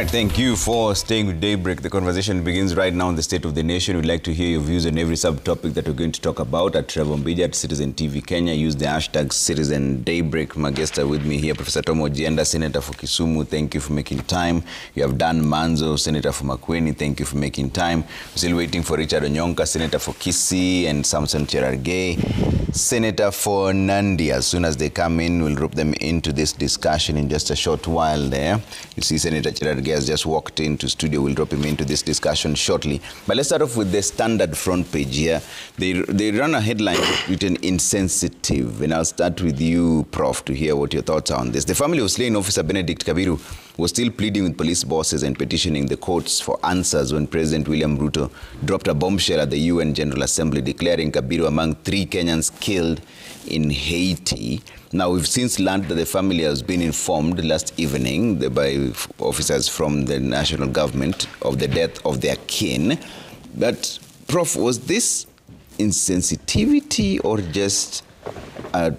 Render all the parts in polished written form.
right, thank you for staying with Daybreak. The conversation begins right now on the state of the nation. We'd like to hear your views on every subtopic that we're going to talk about at Trevor Mbija, at Citizen TV Kenya. Use the hashtag Citizen Daybreak. My guests are with me here, Professor Tom Ojienda, Senator for Kisumu. Thank you for making time. You have Dan Manzo, Senator for Makueni. Thank you for making time. We're still waiting for Richard Onyonka, Senator for Kisii, and Samson Cherargei, Senator for Nandi. As soon as they come in, we'll rope them into this discussion in just a short while there. You see Senator Cherargei has just walked into studio. We'll drop him into this discussion shortly. But let's start off with the Standard front page here. They run a headline written insensitive. And I'll start with you, Prof, to hear what your thoughts are on this. The family of slain officer Benedict Kabiru was still pleading with police bosses and petitioning the courts for answers when President William Ruto dropped a bombshell at the UN General Assembly, declaring Kabiru among 3 Kenyans killed in Haiti. Now, we've since learned that the family has been informed last evening by officers from the national government of the death of their kin. But, Prof, was this insensitivity or just a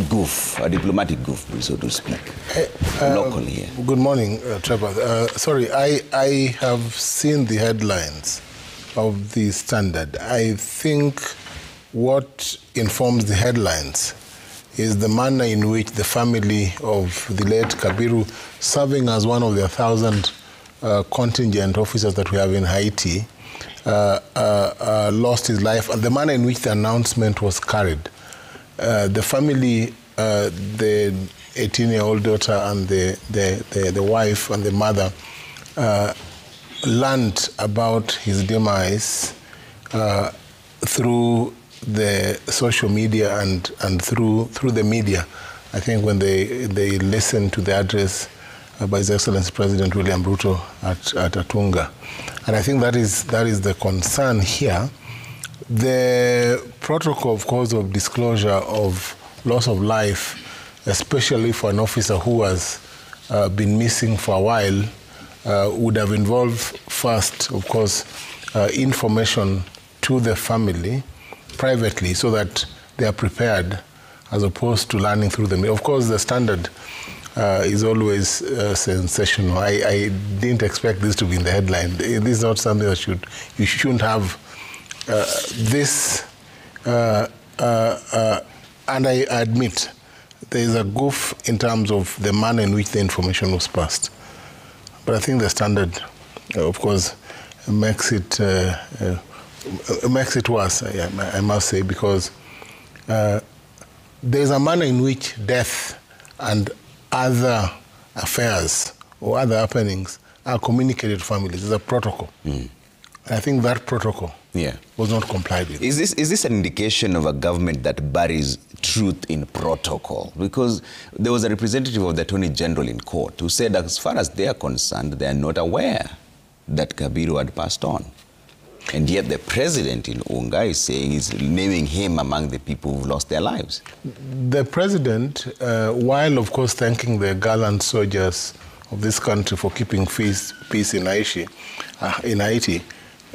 goof, a diplomatic goof, so to speak, locally here? Good morning, Trevor. Sorry, I have seen the headlines of the Standard. I think what informs the headlines is the manner in which the family of the late Kabiru, serving as one of the 1,000 contingent officers that we have in Haiti, lost his life, and the manner in which the announcement was carried. The family, the 18-year-old daughter and the wife and the mother learned about his demise through the social media and through the media. I think when they listened to the address by His Excellency President William Ruto at Atunga. And I think that is the concern here. The protocol, of course, of disclosure of loss of life, especially for an officer who has been missing for a while, would have involved first, of course, information to the family privately so that they are prepared, as opposed to learning through the media. Of course, the Standard is always sensational. I didn't expect this to be in the headline. This is not something that you shouldn't have this. And I admit there is a goof in terms of the manner in which the information was passed. But I think the Standard, of course, makes it worse, I must say, because there's a manner in which death and other affairs or other happenings are communicated to families. There's a protocol. And I think that protocol was not complied with. Is this an indication of a government that buries truth in protocol? Because there was a representative of the Attorney General in court who said, as far as they are concerned, they are not aware that Kabiru had passed on. And yet the president in Unga is saying he's naming him among the people who've lost their lives. The president, while of course thanking the gallant soldiers of this country for keeping peace in Haiti,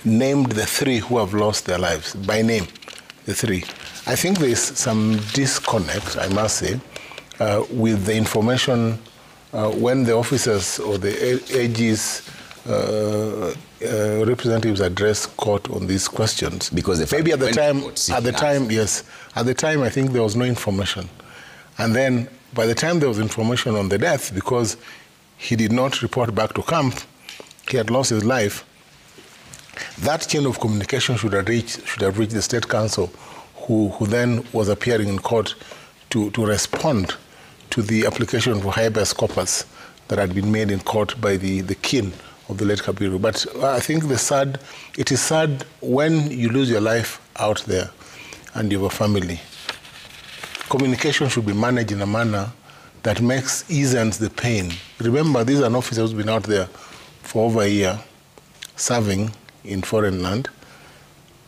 named the 3 who have lost their lives by name, the 3. I think there's some disconnect, I must say, with the information when the officers or the AG's representatives address court on these questions. Because maybe at the time, I think there was no information. And then by the time there was information on the death, because he did not report back to camp, he had lost his life, that chain of communication should have reached the State Council, who then was appearing in court to respond to the application for habeas corpus that had been made in court by the kin of the late Kabiru. But I think it is sad when you lose your life out there and you have a family. Communication should be managed in a manner that eases the pain. Remember, these are an officer who's been out there for over a year, serving in foreign land.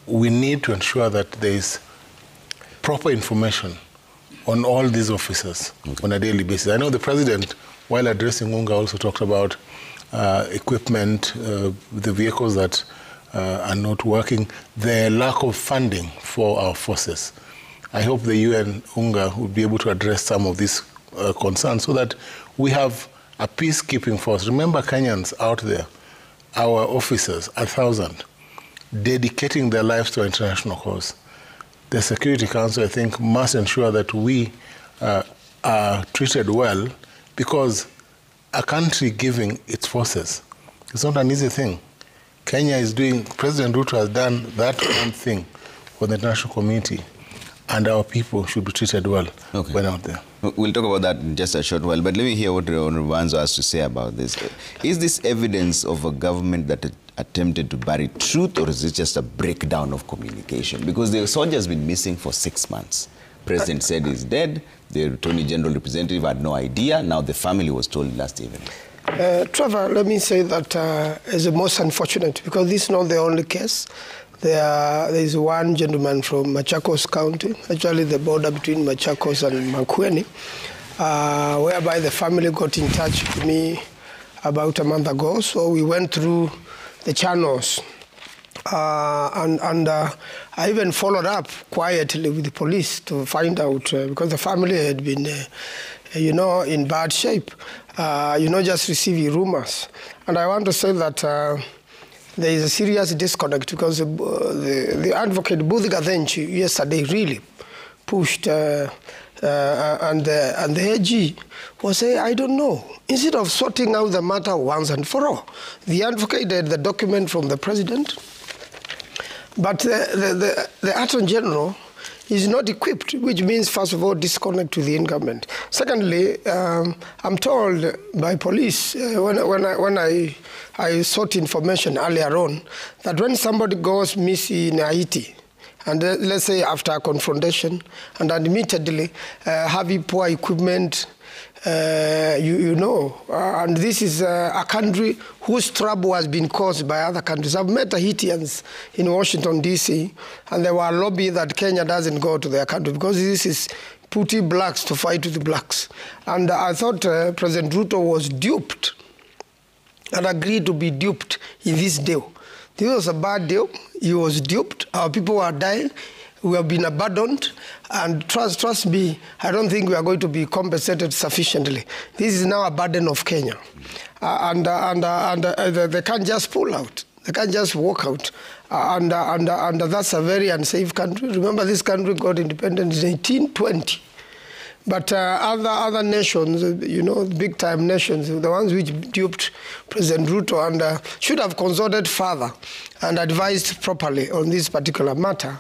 We need to ensure that there is proper information on all these officers on a daily basis. I know the president, while addressing Unga, also talked about equipment, the vehicles that are not working, the lack of funding for our forces. I hope the UN UNGA will be able to address some of these concerns so that we have a peacekeeping force. Remember Kenyans out there, our officers, 1,000, dedicating their lives to our international cause. The Security Council, I think, must ensure that we are treated well, because a country giving its forces, it's not an easy thing. Kenya is doing, President Ruto has done that one thing for the international community, and our people should be treated well when out there. We'll talk about that in just a short while, but let me hear what Honorable Wanzo has to say about this. Is this evidence of a government that attempted to bury truth, or is it just a breakdown of communication? Because the soldier has been missing for 6 months. President said he's dead. The Attorney General representative had no idea. Now the family was told last evening. Trevor, let me say that is the most unfortunate, because this is not the only case. There is one gentleman from Machakos County, actually the border between Machakos and Makueni, whereby the family got in touch with me about a month ago. So we went through the channels, and I even followed up quietly with the police to find out, because the family had been, in bad shape, just receiving rumors. And I want to say that there is a serious disconnect, because the advocate Budhiga Thenji yesterday really pushed, and the AG was saying, I don't know. Instead of sorting out the matter once and for all, the advocate had the document from the president, but the Attorney General is not equipped, which means, first of all, disconnect to the government. Secondly, I'm told by police, when I sought information earlier on, that when somebody goes missing in Haiti, and let's say after a confrontation, and admittedly having poor equipment, and this is a country whose trouble has been caused by other countries. I've met Haitians in Washington, D.C., and they were lobbying that Kenya doesn't go to their country, because this is putting blacks to fight with the blacks. And I thought President Ruto was duped and agreed to be duped in this deal. This was a bad deal. He was duped. Our people are dying. We have been abandoned, and trust me, I don't think we are going to be compensated sufficiently. This is now a burden of Kenya, and they can't just pull out. They can't just walk out, and that's a very unsafe country. Remember, this country got independence in 1820. But other nations, big-time nations, the ones which duped President Ruto, and should have consulted further and advised properly on this particular matter.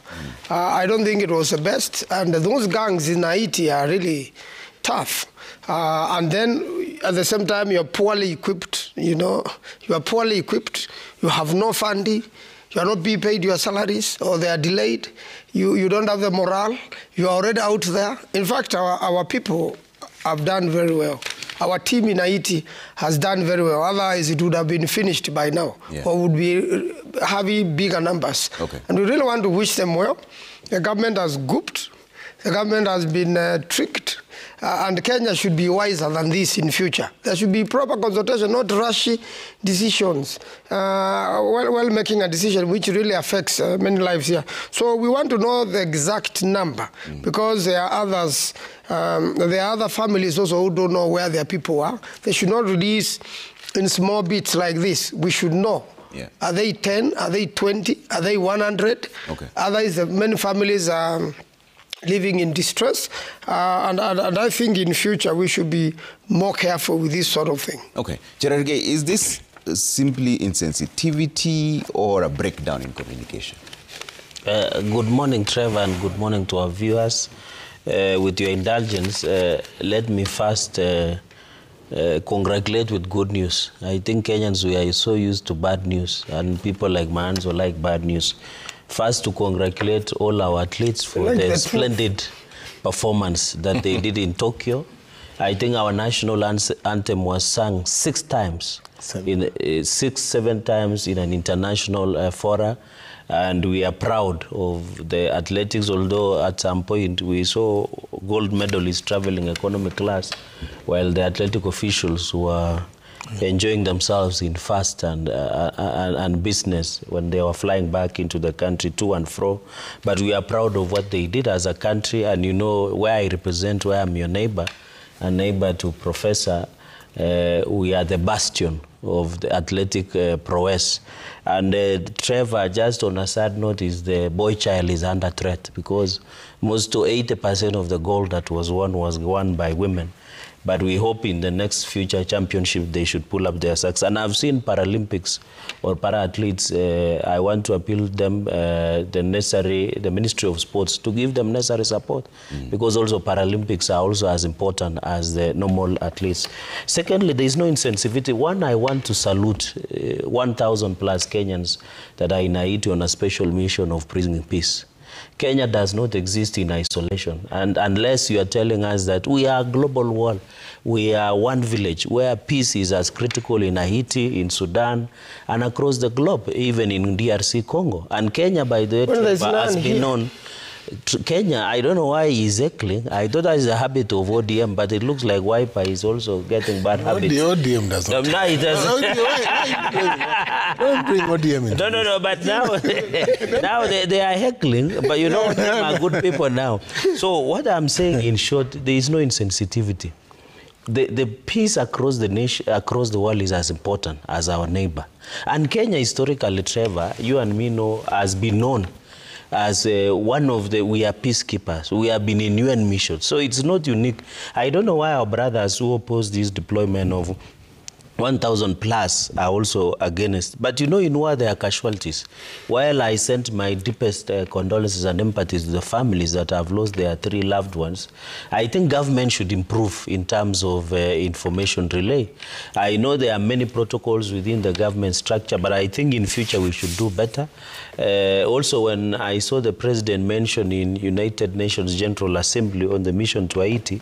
I don't think it was the best. And those gangs in Haiti are really tough. And then, at the same time, you're poorly equipped. You are poorly equipped. You have no funding. You are not being paid your salaries, or they are delayed. You don't have the morale. You are already out there. In fact, our people have done very well. Our team in Haiti has done very well. Otherwise, it would have been finished by now, or would be having bigger numbers. Okay. And we really want to wish them well. The government has gooped. The government has been tricked. And Kenya should be wiser than this in future. There should be proper consultation, not rushy decisions, while making a decision which really affects many lives here. So we want to know the exact number, because there are others, there are other families also who don't know where their people are. They should not release in small bits like this. We should know. Yeah. Are they 10? Are they 20? Are they 100? Okay. Otherwise, many families are living in distress, and I think in future we should be more careful with this sort of thing. Okay. Cherargei, is this simply insensitivity or a breakdown in communication? Good morning, Trevor, and good morning to our viewers. With your indulgence, let me first congratulate with good news. I think Kenyans, we are so used to bad news, and people like Manzo like bad news. First, to congratulate all our athletes for the splendid performance that they did in Tokyo. I think our national anthem was sung 6 times, 7 times in an international fora, and we are proud of the athletics, although at some point we saw gold medalists traveling economy class, while the athletic officials were enjoying themselves in fast and business when they were flying back into the country to and fro. But we are proud of what they did as a country, and where I represent, where I'm your neighbor, a neighbor to Professor, we are the bastion of the athletic prowess. And Trevor, just on a sad note, is the boy child is under threat because most to 80% of the gold that was won by women. But we hope in the next future championship they should pull up their socks. And I've seen Paralympics or para-athletes, I want to appeal them, the Ministry of Sports, to give them necessary support because also Paralympics are also as important as the normal athletes. Secondly, there is no insensitivity. One, I want to salute 1,000 plus Kenyans that are in Haiti on a special mission of bringing peace. Kenya does not exist in isolation, and unless you are telling us that we are a global world, we are one village where peace is as critical in Haiti, in Sudan, and across the globe, even in DRC Congo. And Kenya, by the way, has been known. Kenya, I don't know why he's heckling. I thought that is a habit of ODM, but it looks like Wiper is also getting bad habits. The ODM does not. No, it doesn't. Don't bring ODM into No, but now, now they are heckling, but you know, they are good people now. So what I'm saying, in short, there is no insensitivity. The peace across the nation, across the world is as important as our neighbor. And Kenya, historically, Trevor, you and me know, has been known as one of the, we are peacekeepers. We have been in UN missions. So it's not unique. I don't know why our brothers who oppose this deployment of 1,000 plus are also against. But you know, in war there are casualties. While I sent my deepest condolences and empathy to the families that have lost their 3 loved ones, I think government should improve in terms of information relay. I know there are many protocols within the government structure, but I think in future we should do better. Also, when I saw the president mention in United Nations General Assembly on the mission to Haiti,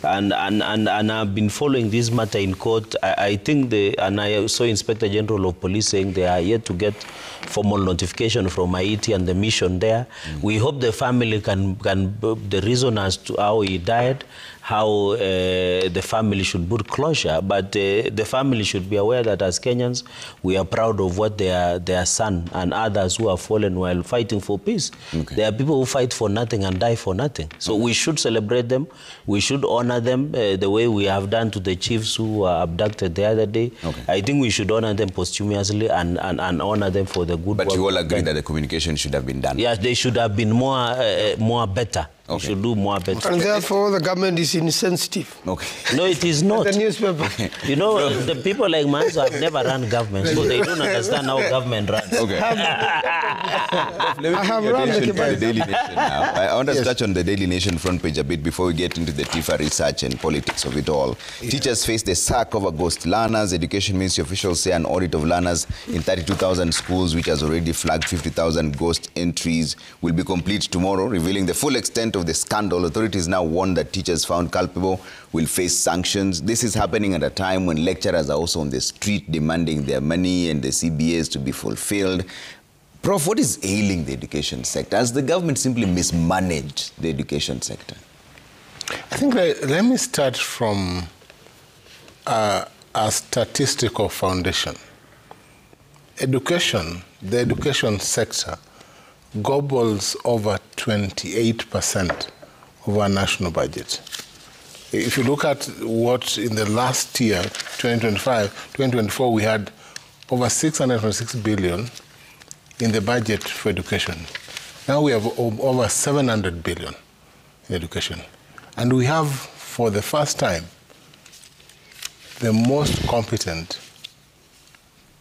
and I've been following this matter in court, I think and I saw Inspector General of Police saying they are yet to get formal notification from Haiti and the mission there. We hope the family can the reason as to how he died, how the family should put closure, but the family should be aware that as Kenyans, we are proud of what their son and others who have fallen while fighting for peace. Okay. There are people who fight for nothing and die for nothing. So we should celebrate them. We should honor them the way we have done to the chiefs who were abducted the other day. Okay. I think we should honor them posthumously and honor them for the good work. But you all agree that the communication should have been done? Yes, they should have been more better. Okay. We should do more better. And therefore, the government is insensitive. Okay. No, it is not. The newspaper. Okay. You know, the people like Manzo have never run government, so they don't understand how government runs. Okay. I have run the Daily Nation now. I want to touch on the Daily Nation front page a bit before we get into the TIFA research and politics of it all. Yeah. Teachers face the sack over ghost learners. Education Ministry officials say an audit of learners in 32,000 schools, which has already flagged 50,000 ghost entries, will be complete tomorrow, revealing the full extent of the scandal. Authorities now warn that teachers found culpable will face sanctions. This is happening at a time when lecturers are also on the street demanding their money and the CBAs to be fulfilled. Prof, what is ailing the education sector? Has the government simply mismanaged the education sector? I think let me start from a statistical foundation. Education, the education sector, gobbles over 28% of our national budget. If you look at what in the last year, 2024, we had over 626 billion in the budget for education. Now we have over 700 billion in education. And we have, for the first time, the most competent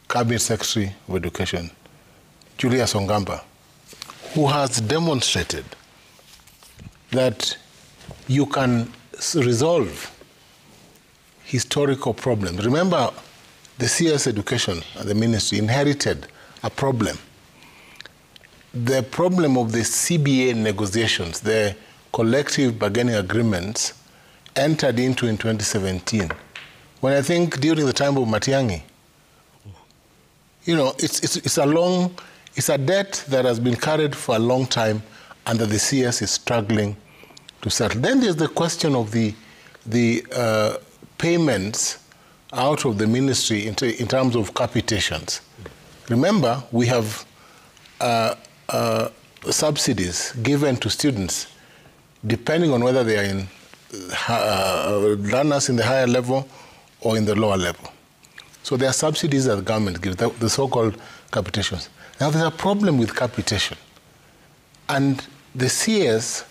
Cabinet Secretary of Education, Julius Ongamba, who has demonstrated that you can resolve historical problems. Remember, the CS Education and the ministry inherited a problem. The problem of the CBA negotiations, the collective bargaining agreements, entered into in 2017. When I think during the time of Matiang'i, you know, it's a debt that has been carried for a long time and that the CS is struggling to settle. Then there's the question of the payments out of the ministry in terms of capitations. Remember, we have subsidies given to students depending on whether they are in learners in the higher level or in the lower level. So there are subsidies that the government gives, the so-called capitations. Now there's a problem with capitation. And the CS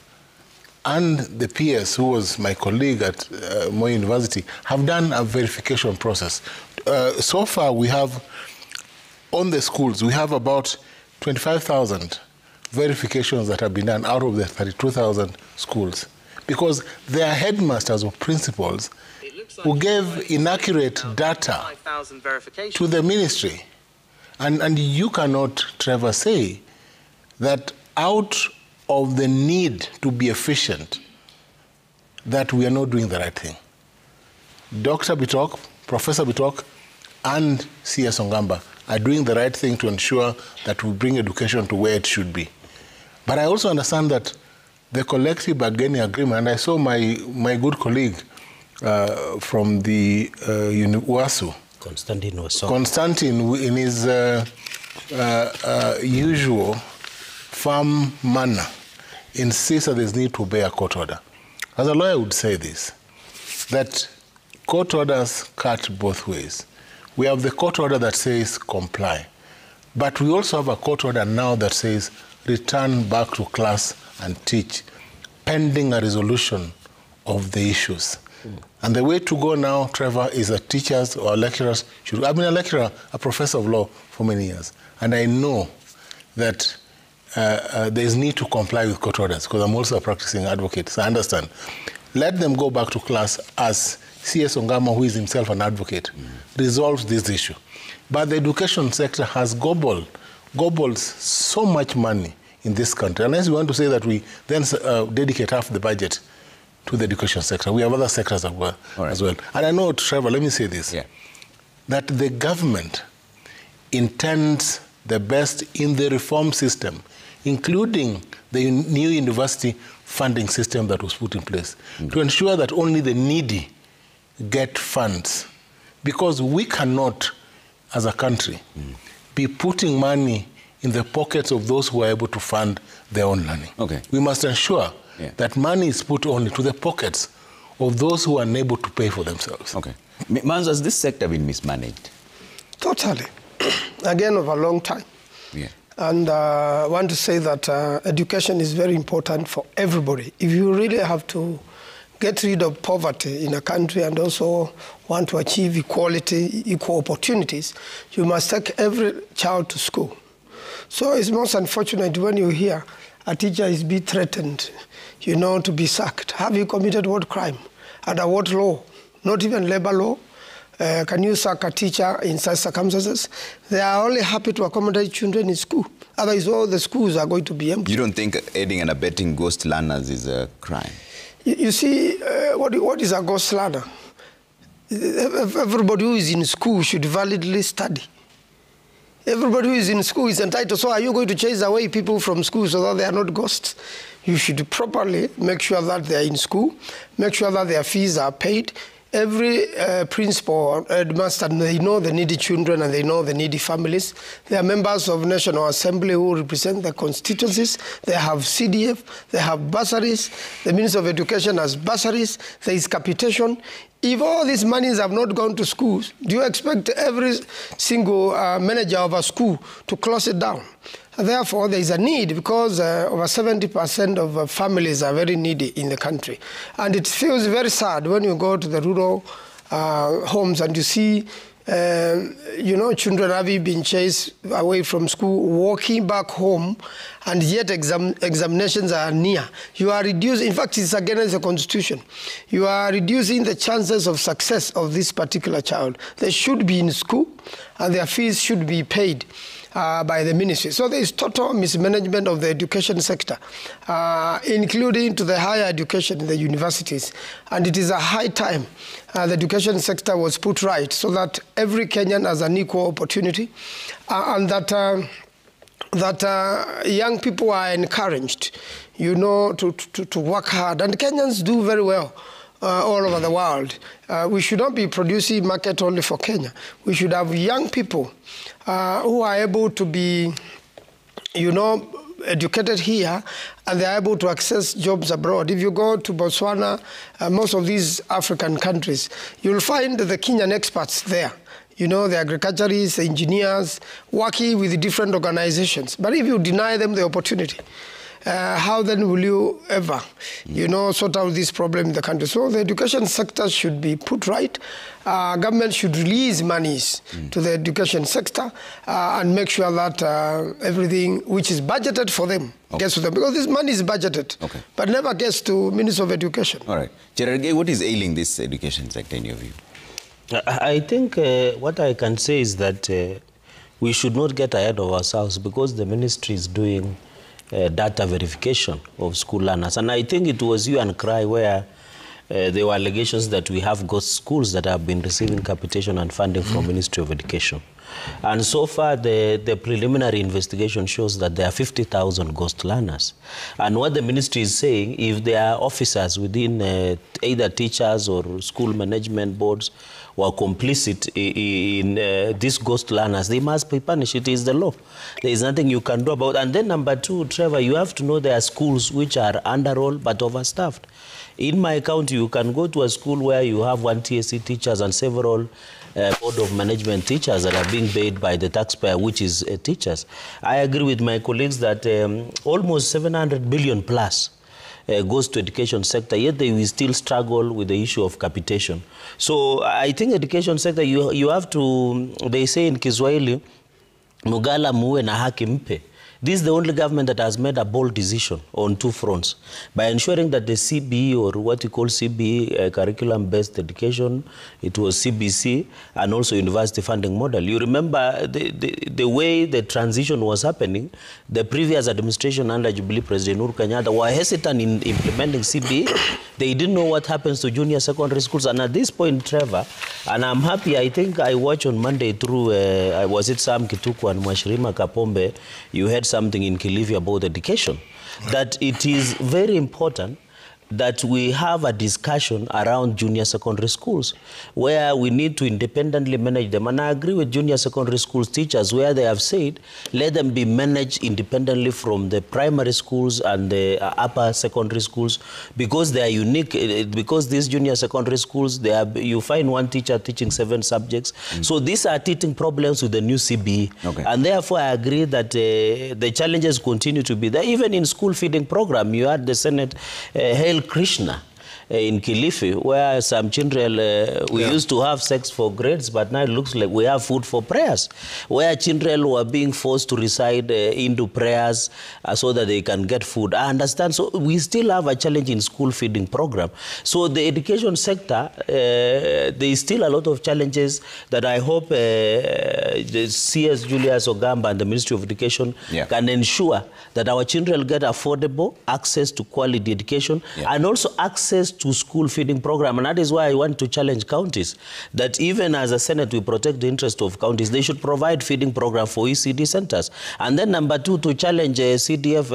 and the PS, who was my colleague at Moi University, have done a verification process. So far we have, on the schools, we have about 25,000 verifications that have been done out of the 32,000 schools. Because there are headmasters or principals who gave inaccurate data to the ministry. And you cannot, Trevor, say that out of the need to be efficient, that we are not doing the right thing. Dr. Bitok, Professor Bitok, and CS Ongamba are doing the right thing to ensure that we bring education to where it should be. But I also understand that the collective bargaining agreement, and I saw my good colleague from the UASU, Constantine, in his usual firm manner, insists that there's need to obey a court order. As a lawyer, I would say this, that court orders cut both ways. We have the court order that says comply, but we also have a court order now that says return back to class and teach, pending a resolution of the issues. And the way to go now, Trevor, is that teachers or lecturers should... I've been a lecturer, a professor of law for many years, and I know that there is need to comply with court orders, because I'm also a practicing advocate, so I understand. Let them go back to class as CS Ongama, who is himself an advocate, resolves this issue. But the education sector has gobbled so much money in this country. Unless we want to say that we then dedicate half the budget to the education sector. We have other sectors as well. And I know, Trevor, let me say this, that the government intends the best in the reform system, including the new university funding system that was put in place, to ensure that only the needy get funds. Because we cannot, as a country, be putting money in the pockets of those who are able to fund their own learning. We must ensure that money is put only to the pockets of those who are unable to pay for themselves. Manzo, has this sector been mismanaged? Totally. Again, over a long time. And I want to say that education is very important for everybody. If you really have to get rid of poverty in a country and also want to achieve equality, equal opportunities, you must take every child to school. So it's most unfortunate when you hear a teacher is being threatened, you know, to be sacked. Have you committed what crime? Under what law? Not even labor law. Can you sack a teacher in such circumstances? They are only happy to accommodate children in school. Otherwise, all the schools are going to be empty. You don't think aiding and abetting ghost learners is a crime? You see, what is a ghost learner? Everybody who is in school should validly study. Everybody who is in school is entitled. So are you going to chase away people from school so that they are not ghosts? You should properly make sure that they are in school, make sure that their fees are paid. Every principal or headmaster, they know the needy children and they know the needy families. They are members of National Assembly who represent the constituencies. They have CDF, they have bursaries. The Minister of Education has bursaries. There is capitation. If all these monies have not gone to schools, do you expect every single manager of a school to close it down? Therefore, there is a need because over 70% of families are very needy in the country. And it feels very sad when you go to the rural homes and you see, you know, children having been chased away from school, walking back home, and yet examinations are near. You are reducing, in fact, it's against the Constitution. You are reducing the chances of success of this particular child. They should be in school, and their fees should be paid by the ministry. So there is total mismanagement of the education sector, including to the higher education in the universities. And it is a high time the education sector was put right so that every Kenyan has an equal opportunity and that young people are encouraged, you know, to work hard. And Kenyans do very well all over the world. We should not be producing market only for Kenya. We should have young people who are able to be, you know, educated here and they're able to access jobs abroad. If you go to Botswana, most of these African countries, you'll find the Kenyan experts there. You know, the agriculturists, the engineers, working with different organizations. But if you deny them the opportunity, how then will you ever, you know, sort out this problem in the country? So the education sector should be put right. Government should release monies to the education sector and make sure that everything which is budgeted for them gets to them. Because this money is budgeted, but never gets to Minister of Education. All right. Cherargei, what is ailing this education sector in your view? I think what I can say is that we should not get ahead of ourselves because the ministry is doing data verification of school learners. And I think it was you and Cry where there were allegations that we have ghost schools that have been receiving capitation and funding from Ministry of Education. And so far, the preliminary investigation shows that there are 50,000 ghost learners. And what the ministry is saying, if there are officers within either teachers or school management boards who are complicit in these ghost learners, they must be punished. It is the law. There is nothing you can do about it. And then number two, Trevor, you have to know there are schools which are underrolled but overstaffed. In my county, you can go to a school where you have one TSC teachers and several board of management teachers that are being paid by the taxpayer, which is teachers. I agree with my colleagues that almost 700 billion plus goes to education sector, yet they will still struggle with the issue of capitation. So I think education sector, you have to, they say in Kiswahili, Mugala muwe na haki mpe. This is the only government that has made a bold decision on two fronts by ensuring that the CBE, or what we call CBE, curriculum-based education, it was CBC, and also university funding model. You remember the way the transition was happening, the previous administration under Jubilee President Uhuru Kenyatta were hesitant in implementing CBE. They didn't know what happens to junior secondary schools. And at this point, Trevor, and I'm happy, I think I watched on Monday through, was it Sam Kituku and Mwashirima Kapombe, you heard something in Kilifi about education, that it is very important that we have a discussion around junior secondary schools where we need to independently manage them. And I agree with junior secondary schools teachers where they have said, let them be managed independently from the primary schools and the upper secondary schools because they are unique. Because these junior secondary schools, you find one teacher teaching 7 subjects. So these are teaching problems with the new CBE. And therefore, I agree that the challenges continue to be there. Even in school feeding program, you had the Senate Hail Krishna in Kilifi, where some children, we used to have sex for grades, but now it looks like we have food for prayers, where children were being forced to recite into prayers so that they can get food. I understand. So we still have a challenge in school feeding program. So the education sector, there is still a lot of challenges that I hope the CS Julius Ogamba and the Ministry of Education can ensure that our children get affordable access to quality education and also access to school feeding program. And that is why I want to challenge counties that even as a Senate, we protect the interest of counties. They should provide feeding program for ECD centers. And then number 2, to challenge CDF.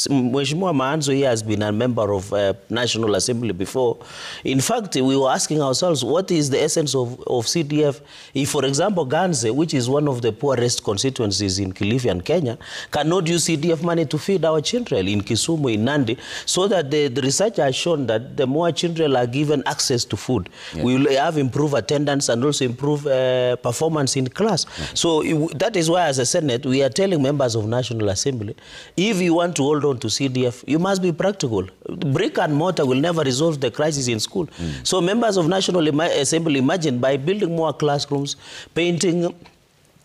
Mheshimiwa Maanzo here has been a member of National Assembly before. In fact, we were asking ourselves, what is the essence of CDF? If, for example, Ganze, which is one of the poorest constituencies in Kilifi and Kenya, cannot use CDF money to feed our children in Kisumu, in Nandi, so that the research has shown that the more children are given access to food, we will have improved attendance and also improve performance in class. So that is why, as a Senate, we are telling members of National Assembly, if you want to hold on to CDF, you must be practical. Brick and mortar will never resolve the crisis in school. So members of National Assembly, imagine by building more classrooms, painting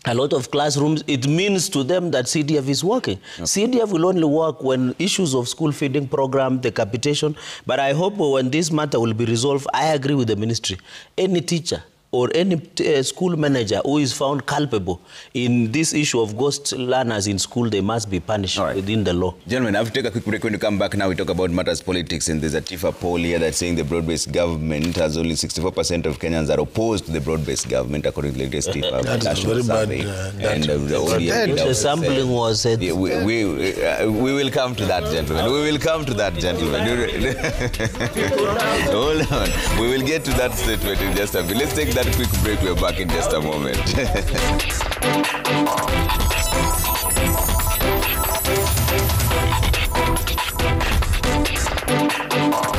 a lot of classrooms, it means to them that CDF is working. CDF will only work when issues of school feeding program, the capitation, but I hope when this matter will be resolved, I agree with the ministry. Any teacher or any school manager who is found culpable in this issue of ghost learners in school, they must be punished within the law. Gentlemen, I have to take a quick break. When you come back now, we talk about matters politics, and there's a TIFA poll here that's saying the broad-based government has only 64% of Kenyans are opposed to the broad-based government, according to the latest TIFA national survey. The sampling was said. We will come to that, gentlemen. We will come to that, gentlemen. Hold on. We will get to that statement in just a bit. Let's take that quick break. We're back in just a moment. Thank you.